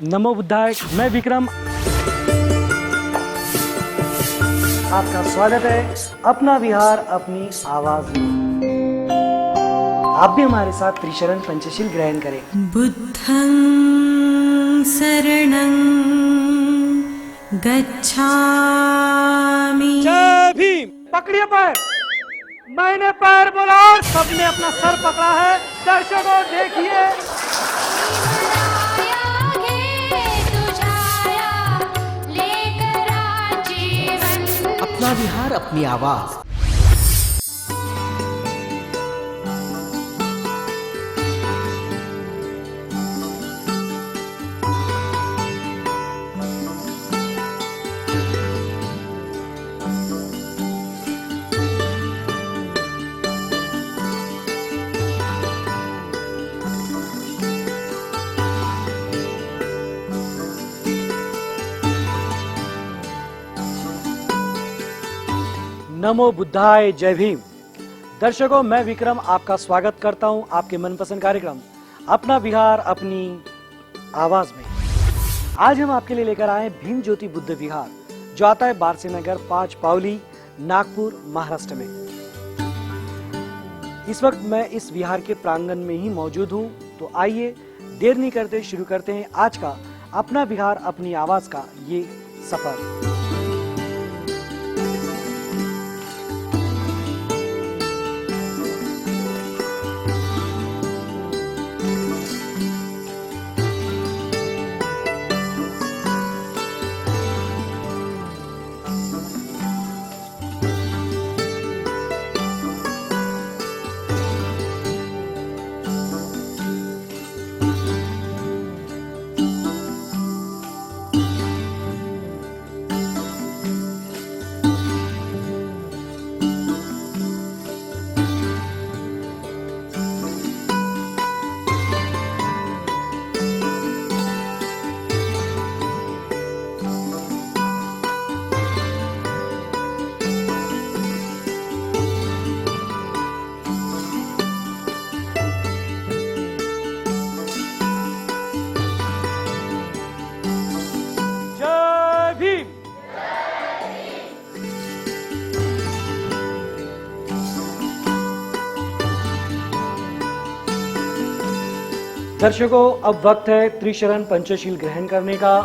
नमो बुद्धाय। मैं विक्रम, आपका स्वागत है अपना विहार अपनी आवाज में। आप भी हमारे साथ त्रिशरण पंचशील ग्रहण करें। बुद्धं शरणं गच्छामि। जय भीम। पकड़िए पैर। मैंने पैर बोला और सबने अपना सर पकड़ा है। दर्शकों देखिए, अपना विहार अपनी आवाज। नमो बुद्धाय। जय भीम। दर्शकों, मैं विक्रम आपका स्वागत करता हूं आपके मनपसंद कार्यक्रम अपना विहार अपनी आवाज में। आज हम आपके लिए लेकर आए भीम ज्योति बुद्ध विहार, जो आता है बारसीनगर 5 पावली, नागपुर, महाराष्ट्र में। इस वक्त मैं इस विहार के प्रांगण में ही मौजूद हूं, तो आइए देर नहीं करते शुरू करते हैं आज का अपना विहार अपनी आवाज का ये सफर। जय भीम। दर्शकों, अब वक्त है त्रिशरण पंचशील ग्रहण करने का।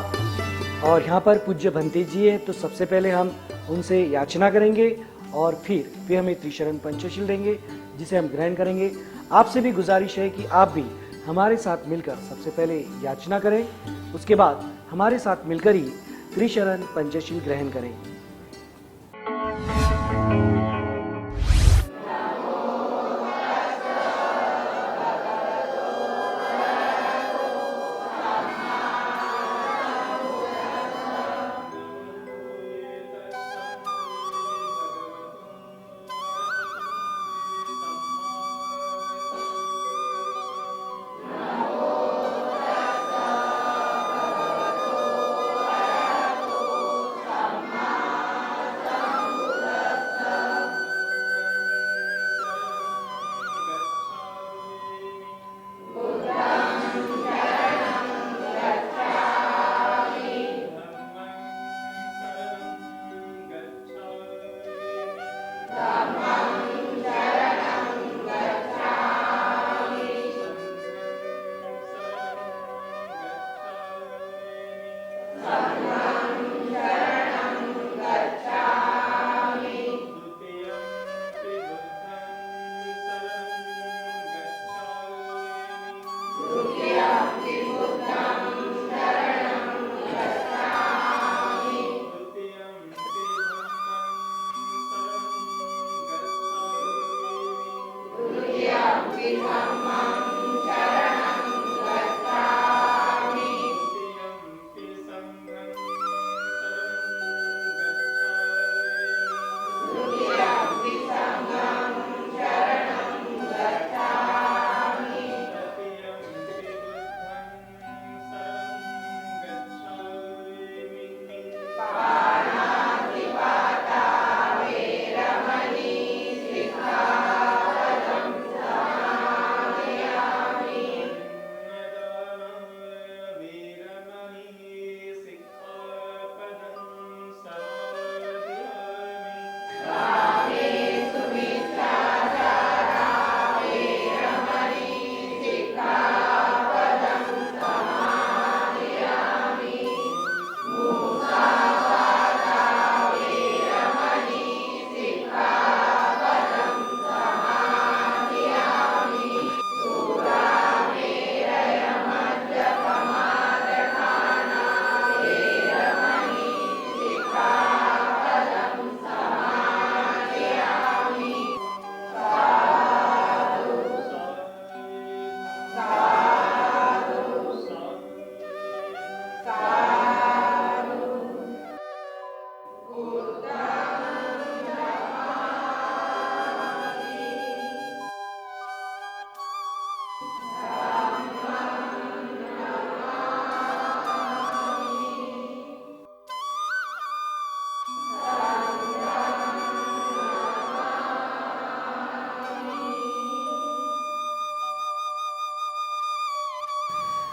और यहाँ पर पूज्य भंते जी है, तो सबसे पहले हम उनसे याचना करेंगे और फिर वे हमें त्रिशरण पंचशील देंगे, जिसे हम ग्रहण करेंगे। आपसे भी गुजारिश है कि आप भी हमारे साथ मिलकर सबसे पहले याचना करें, उसके बाद हमारे साथ मिलकर ही त्रिशरण पंचशील ग्रहण करें।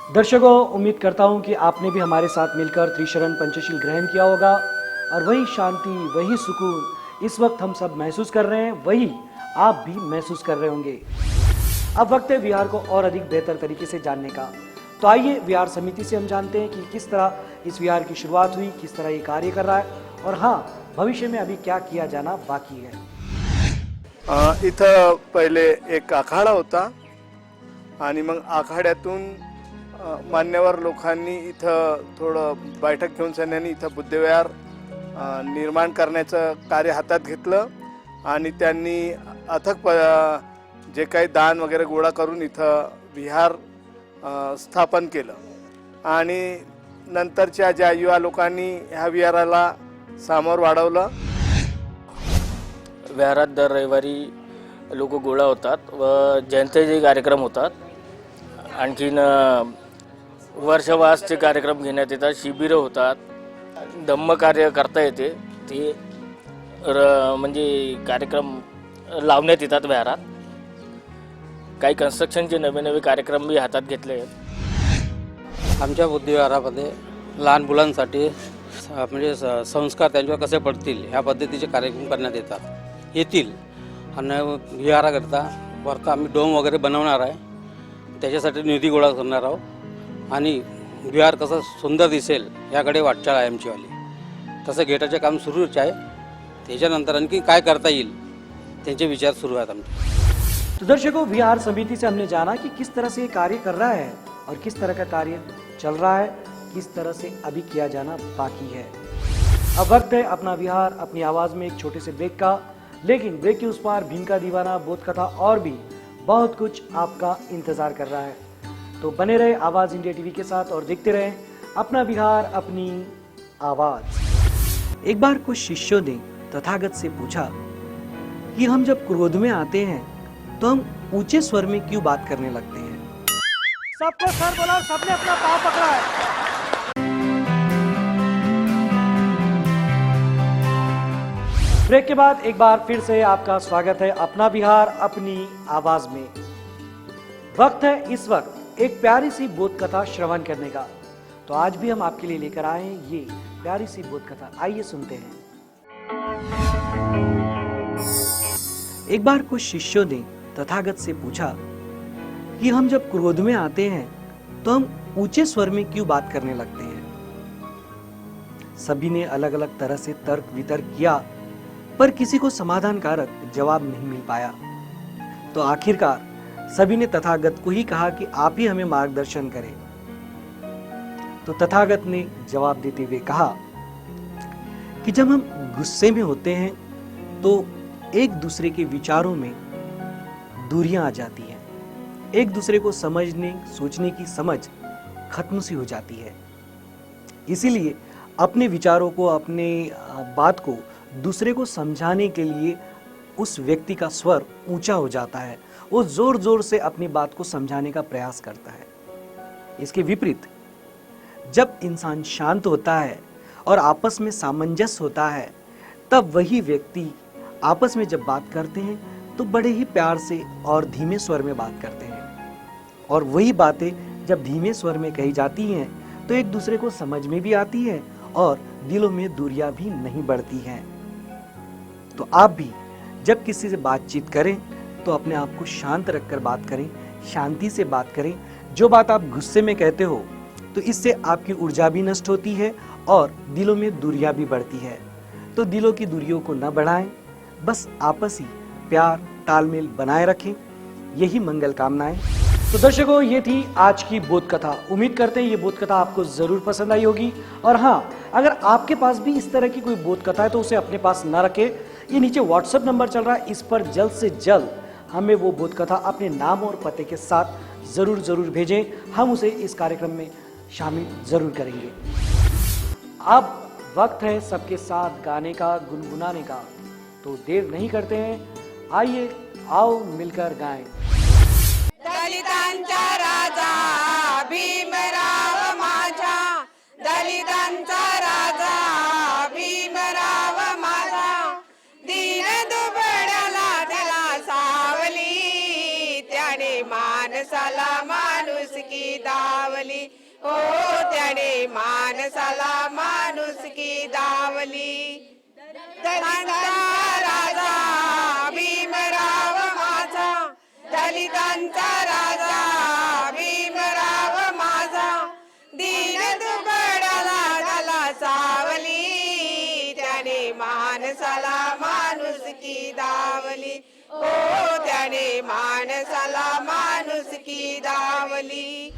दर्शकों, उम्मीद करता हूं कि आपने भी हमारे साथ मिलकर त्रिशरण पंचशील ग्रहण किया होगा और वही शांति, वही सुकून इस वक्त हम सब महसूस कर रहे हैं, वही आप भी महसूस कर रहे होंगे। अब वक्त है विहार को और अधिक बेहतर तरीके से जानने का। तो आइए विहार समिति से हम जानते हैं कि किस तरह इस विहार की शुरुआत हुई, किस तरह ये कार्य कर रहा है और हाँ, भविष्य में अभी क्या किया जाना बाकी है। इथं पहिले एक आखाडा होता आणि मग आखाड्यातून मान्यवर लोकांनी इथं थोडं बैठक घेऊन सन्यांनी इथं बुद्धविहार निर्माण करण्याचं कार्य हातात घेतलं आणि त्यांनी अथक जे काही दान वगैरे गोळा करून इथं विहार स्थापन केलं आणि नंतरच्या ज्या युवा लोकांनी ह्या विहाराला सामोर वाढवलं। विहारात दर रविवारी लोक गोळा होतात व जयंतीचे कार्यक्रम होतात। आणखीन वर्षवासचे कार्यक्रम घेण्यात येतात, शिबिरं होतात, धम्म कार्य करता येते ते म्हणजे कार्यक्रम लावण्यात येतात विहारात। काही कन्स्ट्रक्शनचे नवे नवे कार्यक्रम भी हातात घेतले आहेत। आमच्या बुद्धिविहारामध्ये लहान मुलांसाठी म्हणजे संस्कार त्यांच्यावर कसे पडतील ह्या पद्धतीचे कार्यक्रम करण्यात येतील आणि विहाराकरता वरता आम्ही डोम वगैरे बनवणार आहे, त्याच्यासाठी निधी गोळा करणार आहोत आणि विहार कसं सुंदर दिसेल याकडे वाटचाल आहे आमचीवाली। तसं गेटाचे काम सुरूच आहे, त्याच्यानंतर आणखी काय करता येईल त्यांचे विचार सुरू आहेत आमचे। तो दर्शकों, विहार समिति से हमने जाना कि किस तरह से ये कार्य कर रहा है और किस तरह का कार्य चल रहा है, किस तरह से अभी किया जाना बाकी है। अब वक्त है अपना विहार अपनी आवाज में एक छोटे से ब्रेक का, लेकिन ब्रेक के उस पार भीम का दीवाना, बोध कथा और भी बहुत कुछ आपका इंतजार कर रहा है। तो बने रहे आवाज इंडिया टीवी के साथ और देखते रहे अपना विहार अपनी आवाज। एक बार कुछ शिष्यों ने तथागत से पूछा कि हम जब क्रोध में आते हैं तो हम ऊंचे स्वर में क्यों बात करने लगते हैं। सबको सर बोला, सबने अपना पाँव पकड़ा है। ब्रेक के बाद एक बार फिर से आपका स्वागत है अपना विहार अपनी आवाज में। वक्त है इस वक्त एक प्यारी सी बोध कथा श्रवण करने का। तो आज भी हम आपके लिए लेकर आए हैं ये प्यारी सी बोध कथा, आइए सुनते हैं। एक बार कुछ शिष्यों ने तथागत से पूछा कि हम जब क्रोध में आते हैं तो हम ऊंचे स्वर में क्यों बात करने लगते हैं। सभी ने अलग अलग तरह से तर्क वितर्क किया, पर किसी को समाधानकारक जवाब नहीं मिल पाया। तो आखिरकार सभी ने तथागत को ही कहा कि आप ही हमें मार्गदर्शन करें। तो तथागत ने जवाब देते हुए कहा कि जब हम गुस्से में होते हैं तो एक दूसरे के विचारों में दूरियां आ जाती हैं, एक दूसरे को समझने सोचने की समझ खत्म सी हो जाती है। इसीलिए अपने विचारों को, अपने बात को दूसरे को समझाने के लिए उस व्यक्ति का स्वर ऊंचा हो जाता है, वो जोर जोर से अपनी बात को समझाने का प्रयास करता है। इसके विपरीत जब इंसान शांत होता है और आपस में सामंजस्य होता है, तब वही व्यक्ति आपस में जब बात करते हैं तो बड़े ही प्यार से और धीमे स्वर में बात करते हैं। और वही बातें जब धीमे स्वर में कही जाती हैं तो एक दूसरे को समझ में भी आती है और दिलों में दूरियां भी नहीं बढ़ती हैं। तो आप भी जब किसी से बातचीत करें तो अपने आप को शांत रखकर बात करें, शांति से बात करें। जो बात आप गुस्से में कहते हो तो इससे आपकी ऊर्जा भी नष्ट होती है और दिलों में दूरियां भी बढ़ती है। तो दिलों की दूरियों को न बढ़ाएं, बस आपसी प्यार तालमेल बनाए रखें, यही मंगल कामनाएं। तो दर्शकों, ये थी आज की बोध कथा। उम्मीद करते हैं ये बोध कथा आपको जरूर पसंद आई होगी। और हाँ, अगर आपके पास भी इस तरह की कोई बोध कथा है तो उसे अपने पास ना रखें। ये नीचे व्हाट्सएप नंबर चल रहा है, इस पर जल्द से जल्द हमें वो बोध कथा अपने नाम और पते के साथ जरूर भेजें। हम उसे इस कार्यक्रम में शामिल जरूर करेंगे। अब वक्त है सबके साथ गाने का, गुनगुनाने का, तो देर नहीं करते हैं, आइए आओ मिलकर गाएं। दलितांचा राजा भीमराव माझा, दलितांचा राजा भीमराव माझा, दीन दुबळ्याला त्याला सावली, त्याने माणसाला माणुसकी दावली, हो त्याने माणसाला माणुसकी दावली। दलितांचा राजा भीमराव माझा, दलितांचा राजा भीमराव माझा, दीन दुबळ्याला त्याला सावली, त्याने माणसाला माणुसकी दावली, हो त्याने माणसाला माणुसकी दावली।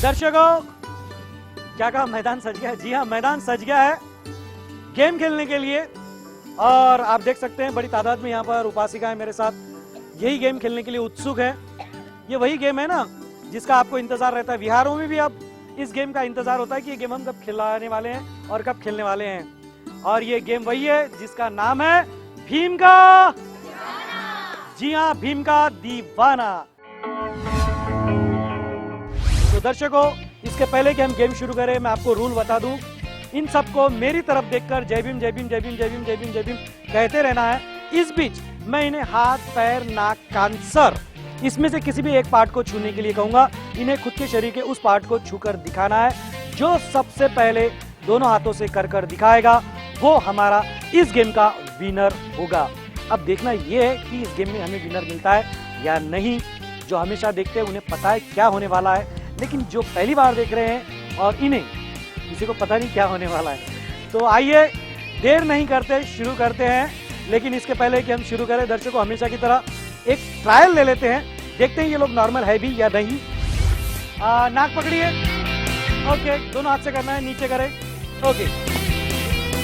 दर्शकों, क्या कहा, मैदान सज गया है? जी हाँ, मैदान सज गया है गेम खेलने के लिए। और आप देख सकते हैं बड़ी तादाद में यहाँ पर उपासिकाएं मेरे साथ यही गेम खेलने के लिए उत्सुक है। ये वही गेम है ना जिसका आपको इंतजार रहता है। बिहारों में भी अब इस गेम का इंतजार होता है कि ये गेम हम कब खिलाने वाले हैं और कब खेलने वाले हैं। और ये गेम वही है जिसका नाम है भीम का, जी हाँ, भीम का दीवाना। तो दर्शकों, इसके पहले कि हम गेम शुरू करें, मैं आपको रूल बता दूं। इन सबको मेरी तरफ देखकर जय भीम जय भीम जय भीम जय भीम जय भीम जय भीम कहते रहना है। इस बीच मैं इन्हें हाथ, पैर, नाक, कान, सर, इसमें से किसी भी एक पार्ट को छूने के लिए कहूंगा। इन्हें खुद के शरीर के उस पार्ट को छूकर दिखाना है। जो सबसे पहले दोनों हाथों से कर दिखाएगा वो हमारा इस गेम का विनर होगा। अब देखना ये है कि इस गेम में हमें विनर मिलता है या नहीं। जो हमेशा देखते हैं उन्हें पता है क्या होने वाला है, लेकिन जो पहली बार देख रहे हैं और इन्हें किसी को पता नहीं क्या होने वाला है, तो आइए देर नहीं करते, शुरू करते हैं। लेकिन इसके पहले कि हम शुरू करें, दर्शकों, हमेशा की तरह एक ट्रायल ले लेते हैं, देखते हैं ये लोग नॉर्मल है भी या नहीं। नाक पकड़िए, ओके, दोनों हाथ से करना है, नीचे करें, ओके।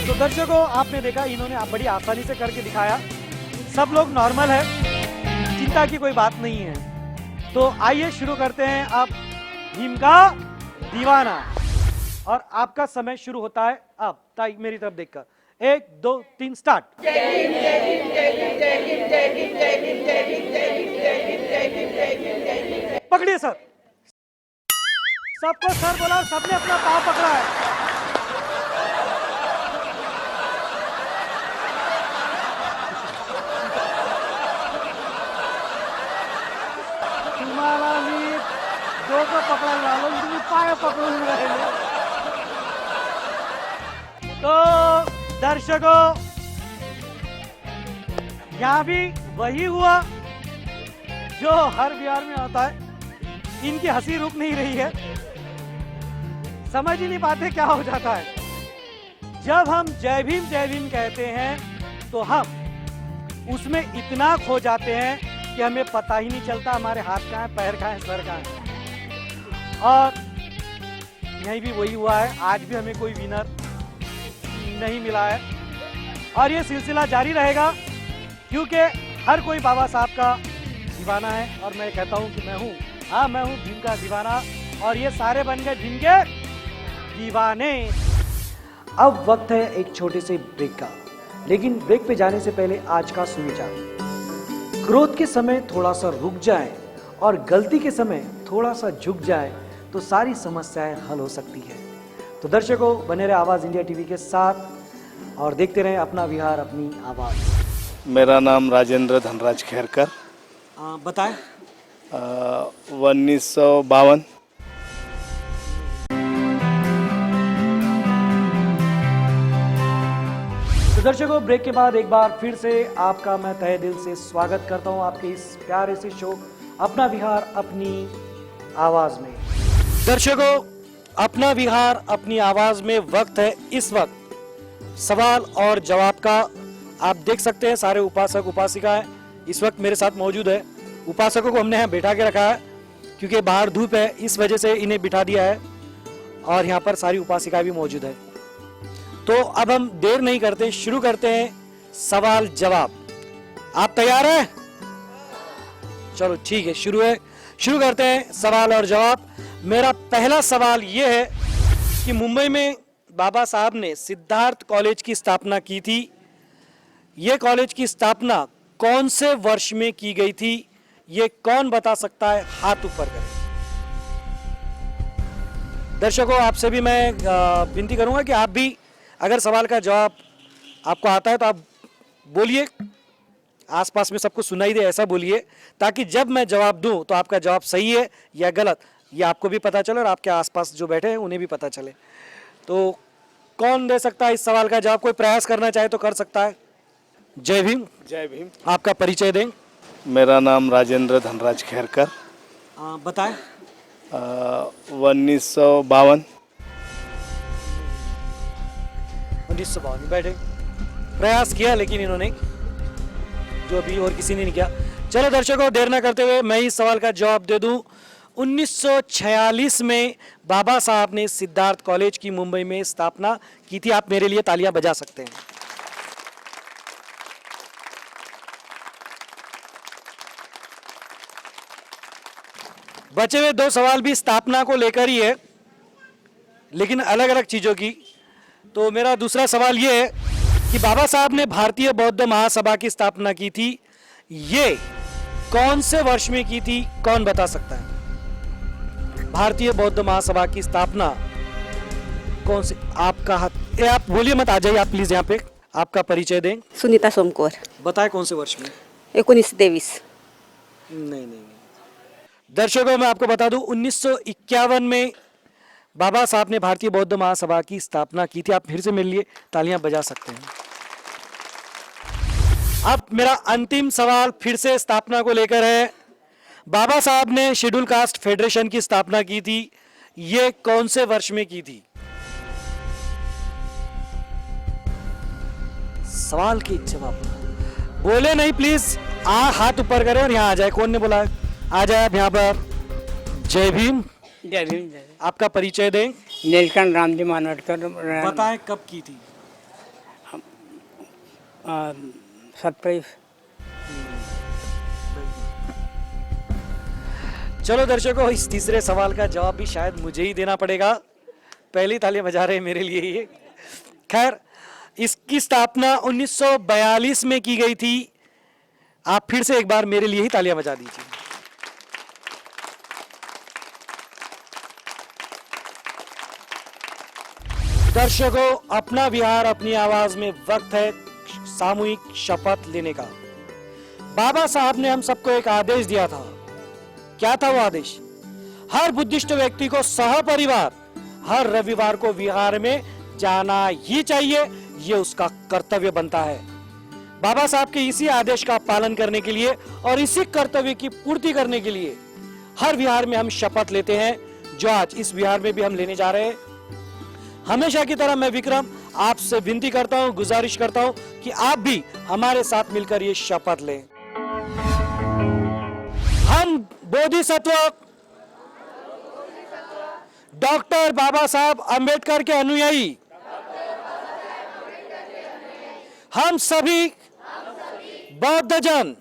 तो दर्शकों, आपने देखा इन्होंने बड़ी आसानी से करके दिखाया। सब लोग नॉर्मल है, चिंता की कोई बात नहीं है। तो आइए शुरू करते हैं अब भीम का दीवाना। और आपका समय शुरू होता है अब, ताई मेरी तरफ देखकर, 1 2 3 स्टार्ट। पकड़िए सर, सबको सर बोला, सबने अपना पाँव पकड़ा है। तुम्हारा भी दो को पकड़ा लो, तुम्हें पाए पकड़ो रहे। तो दर्शकों, यहाँ भी वही हुआ जो हर बिहार में होता है। इनकी हंसी रुक नहीं रही है, समझ ही नहीं पाते क्या हो जाता है। जब हम जय भीम कहते हैं तो हम उसमें इतना खो जाते हैं कि हमें पता ही नहीं चलता हमारे हाथ कहाँ है, पैर कहाँ है, सर कहाँ है। और यहीं भी वही हुआ है, आज भी हमें कोई विनर नहीं मिला है और ये सिलसिला जारी रहेगा, क्योंकि हर कोई बाबा साहब का दीवाना है। और मैं कहता हूँ कि मैं हूँ, हाँ मैं हूँ भीम का दीवाना, और ये सारे बन गए भीम के दीवाने। अब वक्त है एक छोटे से ब्रेक का, लेकिन ब्रेक पे जाने से पहले आज का सुविचार। क्रोध के समय थोड़ा सा रुक जाए और गलती के समय थोड़ा सा झुक जाए तो सारी समस्याएं हल हो सकती है। तो दर्शकों, बने रहे आवाज इंडिया टीवी के साथ और देखते रहें अपना बिहार अपनी आवाज। मेरा नाम राजेंद्र धनराज खेरकर, बताएं। 1952। तो दर्शकों, ब्रेक के बाद एक बार फिर से आपका मैं तहे दिल से स्वागत करता हूं आपके इस प्यारे से शो अपना बिहार अपनी आवाज में। दर्शकों, अपना बिहार अपनी आवाज में वक्त है इस वक्त सवाल और जवाब का। आप देख सकते हैं सारे उपासक उपासिकाएं इस वक्त मेरे साथ मौजूद है। उपासकों को हमने यहाँ बैठा के रखा है क्योंकि बाहर धूप है, इस वजह से इन्हें बिठा दिया है, और यहाँ पर सारी उपासिकाएं भी मौजूद है। तो अब हम देर नहीं करते, शुरू करते हैं सवाल जवाब। आप तैयार हैं? चलो ठीक है, शुरू करते हैं सवाल और जवाब। मेरा पहला सवाल यह है कि मुंबई में बाबा साहब ने सिद्धार्थ कॉलेज की स्थापना की थी। ये कॉलेज की स्थापना कौन से वर्ष में की गई थी? ये कौन बता सकता है? हाथ ऊपर करें। दर्शकों, आपसे भी मैं विनती करूंगा कि आप भी अगर सवाल का जवाब आपको आता है तो आप बोलिए, आसपास में सबको सुनाई दे ऐसा बोलिए, ताकि जब मैं जवाब दूं तो आपका जवाब सही है या गलत ये आपको भी पता चले और आपके आसपास जो बैठे हैं उन्हें भी पता चले। तो कौन दे सकता है इस सवाल का जवाब? कोई प्रयास करना चाहे तो कर सकता है। जय भीम। जय भीम। आपका परिचय दें। मेरा नाम राजेंद्र धनराज खेरकर। बताएं। 1952। 1952 बैठे। प्रयास किया लेकिन इन्होंने, जो अभी और किसी ने नहीं किया। चलो दर्शकों, देर ना करते हुए मैं इस सवाल का जवाब दे दूं। 1946 में बाबा साहब ने सिद्धार्थ कॉलेज की मुंबई में स्थापना की थी। आप मेरे लिए तालियां बजा सकते हैं। बचे हुए 2 सवाल भी स्थापना को लेकर ही है, लेकिन अलग अलग चीजों की। तो मेरा दूसरा सवाल यह है कि बाबा साहब ने भारतीय बौद्ध महासभा की स्थापना की थी। ये कौन से वर्ष में की थी? कौन बता सकता है? भारतीय बौद्ध महासभा की स्थापना कौन से? आपका हाथ, आप बोलिए मत, आ जाइए आप प्लीज यहाँ पे। आपका परिचय दें। सुनीता सोमकोर। बताएं कौन से वर्ष में? 1923। नहीं। दर्शकों, मैं आपको बता दूं 1951 में बाबा साहब ने भारतीय बौद्ध महासभा की स्थापना की थी। आप फिर से मेरे लिए तालियां बजा सकते हैं। अब मेरा अंतिम सवाल फिर से स्थापना को लेकर है। बाबा साहब ने शेड्यूल कास्ट फेडरेशन की स्थापना की थी। ये कौन से वर्ष में की थी? सवाल के जवाब बोले नहीं प्लीज। हाथ ऊपर करें और यहाँ आ जाए। कौन ने बोला है? आ जाए आप यहाँ पर। जय भीम। जय भीम। जय आपका परिचय दें। नीलकंठ रामजी मानवटकर। बताएं कब की थी? 27। चलो दर्शकों, इस तीसरे सवाल का जवाब भी शायद मुझे ही देना पड़ेगा। पहली तालियां बजा रहे हैं मेरे लिए ये। खैर, इसकी स्थापना 1942 में की गई थी। आप फिर से एक बार मेरे लिए ही तालियां बजा दीजिए। दर्शकों, अपना बिहार अपनी आवाज में वक्त है सामूहिक शपथ लेने का। बाबा साहब ने हम सबको एक आदेश दिया था। क्या था वो आदेश? हर बुद्धिस्ट व्यक्ति को सहपरिवार हर रविवार को विहार में जाना ही चाहिए। ये उसका कर्तव्य बनता है। बाबा साहब के इसी आदेश का पालन करने के लिए और इसी कर्तव्य की पूर्ति करने के लिए हर विहार में हम शपथ लेते हैं, जो आज इस विहार में भी हम लेने जा रहे हैं। हमेशा की तरह मैं विक्रम आपसे विनती करता हूं, गुजारिश करता हूं कि आप भी हमारे साथ मिलकर ये शपथ लें। हम बोधिसत्व डॉक्टर बाबा साहब अंबेडकर के अनुयायी, हम सभी बौद्ध जन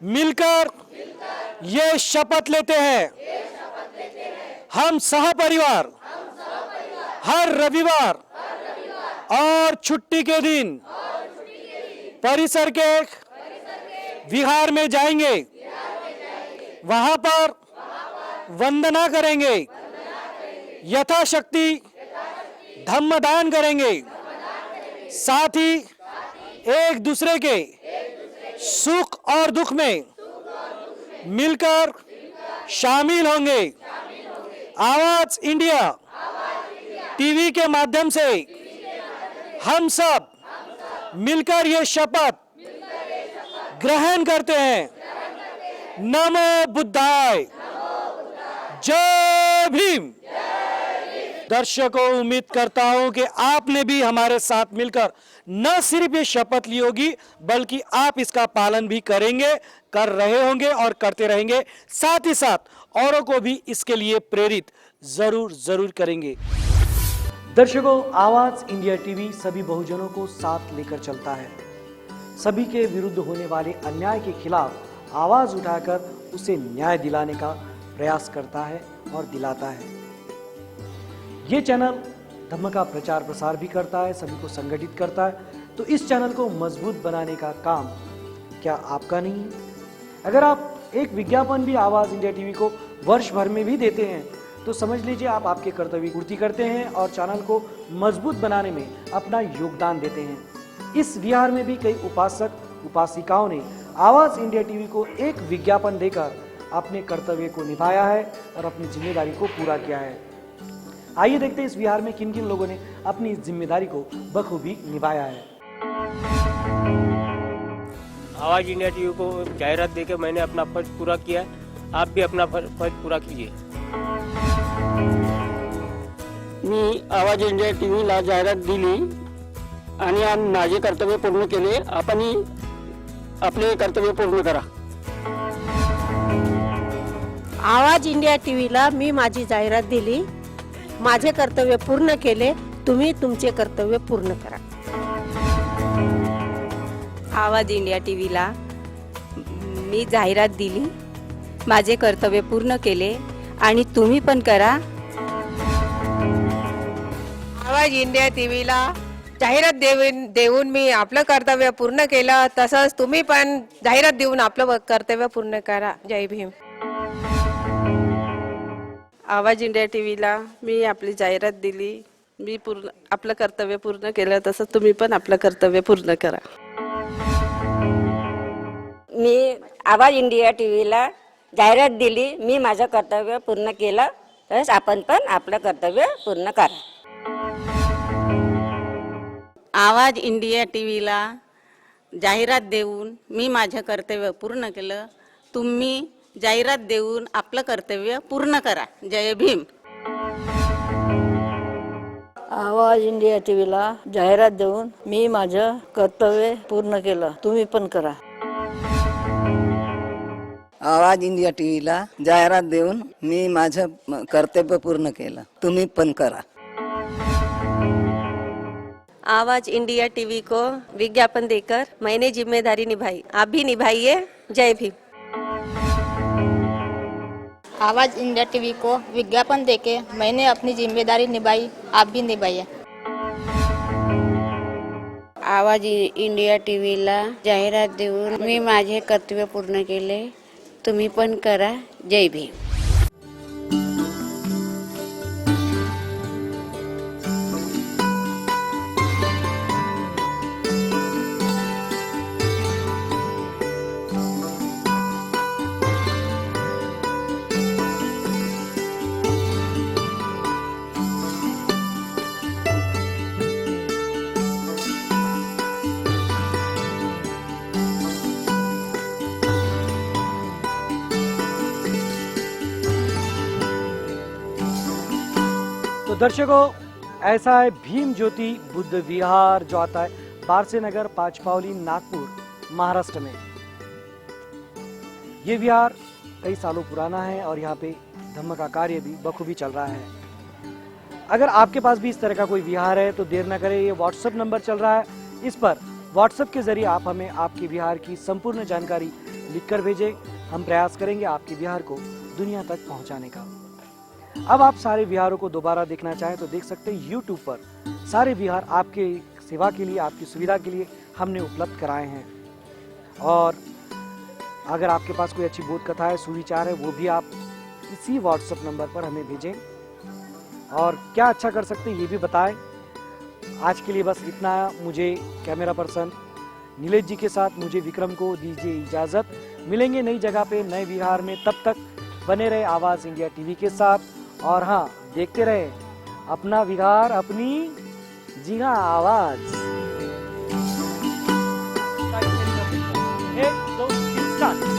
मिलकर ये शपथ लेते हैं, हम सहपरिवार हर रविवार और छुट्टी के दिन परिसर के विहार में जाएंगे, वहां पर वंदना करेंगे, यथाशक्ति धम्मदान करेंगे, साथ ही एक दूसरे के सुख और दुख में मिलकर शामिल होंगे। आवाज इंडिया टीवी के माध्यम से हम सब मिलकर ये शपथ ग्रहण करते हैं। नमो बुद्धाय। जय भीम। दर्शकों, उम्मीद करता हूं कि आपने भी हमारे साथ मिलकर न सिर्फ ये शपथ ली होगी, बल्कि आप इसका पालन भी करेंगे, कर रहे होंगे और करते रहेंगे। साथ ही साथ औरों को भी इसके लिए प्रेरित जरूर करेंगे। दर्शकों, आवाज इंडिया टीवी सभी बहुजनों को साथ लेकर चलता है। सभी के विरुद्ध होने वाले अन्याय के खिलाफ आवाज उठाकर उसे न्याय दिलाने का प्रयास करता है और दिलाता है। ये चैनल धम्म का प्रचार प्रसार भी करता है, सभी को संगठित करता है। तो इस चैनल को मजबूत बनाने का काम क्या आपका नहीं है? अगर आप एक विज्ञापन भी आवाज इंडिया टीवी को वर्ष भर में भी देते हैं तो समझ लीजिए आप आपके कर्तव्य की पूर्ति करते हैं और चैनल को मजबूत बनाने में अपना योगदान देते हैं। इस विहार में भी कई उपासक उपासिकाओं ने आवाज इंडिया टीवी को एक विज्ञापन देकर अपने कर्तव्य को निभाया है और अपनी जिम्मेदारी को पूरा किया है। आइए देखते हैं इस विहार में किन किन लोगों ने अपनी इस जिम्मेदारी को बखूबी निभाया है। आवाज़ इंडिया टीवी को जाहिरात देकर मैंने अपना फर्ज पूरा किया है। आप भी अपना फर्ज पूरा कीजिए। मी आवाज इंडिया टीव्हीला जाहिरात दिली आणि माझे कर्तव्य पूर्ण केले. आपणही आपले कर्तव्य पूर्ण करा. आवाज इंडिया टीव्हीला मी माझी जाहिरात दिली, माझे कर्तव्य पूर्ण केले. तुम्ही तुमचे कर्तव्य पूर्ण करा. आवाज इंडिया टीव्हीला मी जाहिरात दिली, माझे कर्तव्य पूर्ण केले आणि तुम्ही पण करा. आवाज इंडिया टीव्हीला जाहिरात देऊन मी आपलं कर्तव्य पूर्ण केलं. तसंच तुम्ही पण जाहिरात देऊन आपलं कर्तव्य पूर्ण करा. जय भीम. आवाज इंडिया टीव्हीला मी आपली जाहिरात दिली, मी आपलं कर्तव्य पूर्ण केलं, तसं तुम्ही पण आपलं कर्तव्य पूर्ण करा. मी आवाज इंडिया टीव्हीला जाहिरात दिली, मी माझं कर्तव्य पूर्ण केलं, तसंच आपण पण आपलं कर्तव्य पूर्ण करा. आवाज इंडिया टीव्हीला जाहिरात देऊन मी माझं कर्तव्य पूर्ण केलं, तुम्ही जाहिरात देऊन आपलं कर्तव्य पूर्ण करा. जय भीम. आवाज इंडिया टीव्हीला जाहिरात देऊन मी माझं कर्तव्य पूर्ण केलं, तुम्ही पण करा. आवाज इंडिया टीव्हीला जाहिरात देऊन मी माझं कर्तव्य पूर्ण केलं, तुम्ही पण करा. आवाज इंडिया टीवी को विज्ञापन देकर मैंने जिम्मेदारी निभाई, आप भी निभाइए. जय भीम. आवाज इंडिया टीवी को विज्ञापन देके मैंने अपनी जिम्मेदारी निभाई, आप भी निभाइए. आवाज इंडिया टीव्हीला जाहिरात देऊन मी माझे कर्तव्य पूर्ण केले, तुम्ही पण करा. जय भीम. तो दर्शकों, ऐसा है भीम ज्योति बुद्ध विहार जो आता है बारसे नगर, पाचपावली, नागपुर, महाराष्ट्र में। ये विहार कई सालों पुराना है और यहाँ पे धम्म का कार्य भी बखूबी चल रहा है। अगर आपके पास भी इस तरह का कोई विहार है तो देर न करें, ये व्हाट्सएप नंबर चल रहा है, इस पर व्हाट्सएप के जरिए आप हमें आपके विहार की संपूर्ण जानकारी लिखकर भेजें। हम प्रयास करेंगे आपके विहार को दुनिया तक पहुंचाने का। अब आप सारे विहारों को दोबारा देखना चाहें तो देख सकते हैं YouTube पर सारे विहार आपके सेवा के लिए, आपकी सुविधा के लिए हमने उपलब्ध कराए हैं। और अगर आपके पास कोई अच्छी बोध कथा है, सुविचार है, वो भी आप इसी व्हाट्सएप नंबर पर हमें भेजें। और क्या अच्छा कर सकते हैं ये भी बताएं। आज के लिए बस इतना। मुझे कैमरा पर्सन नीलेश जी के साथ मुझे विक्रम को दीजिए इजाजत। मिलेंगे नई जगह पे, नए विहार में। तब तक बने रहे आवाज इंडिया टीवी के साथ। और हाँ, देखते रहे अपना विहार, अपनी जी हाँ आवाज। 1 2 3 स्टार्ट।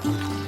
धन्यवाद।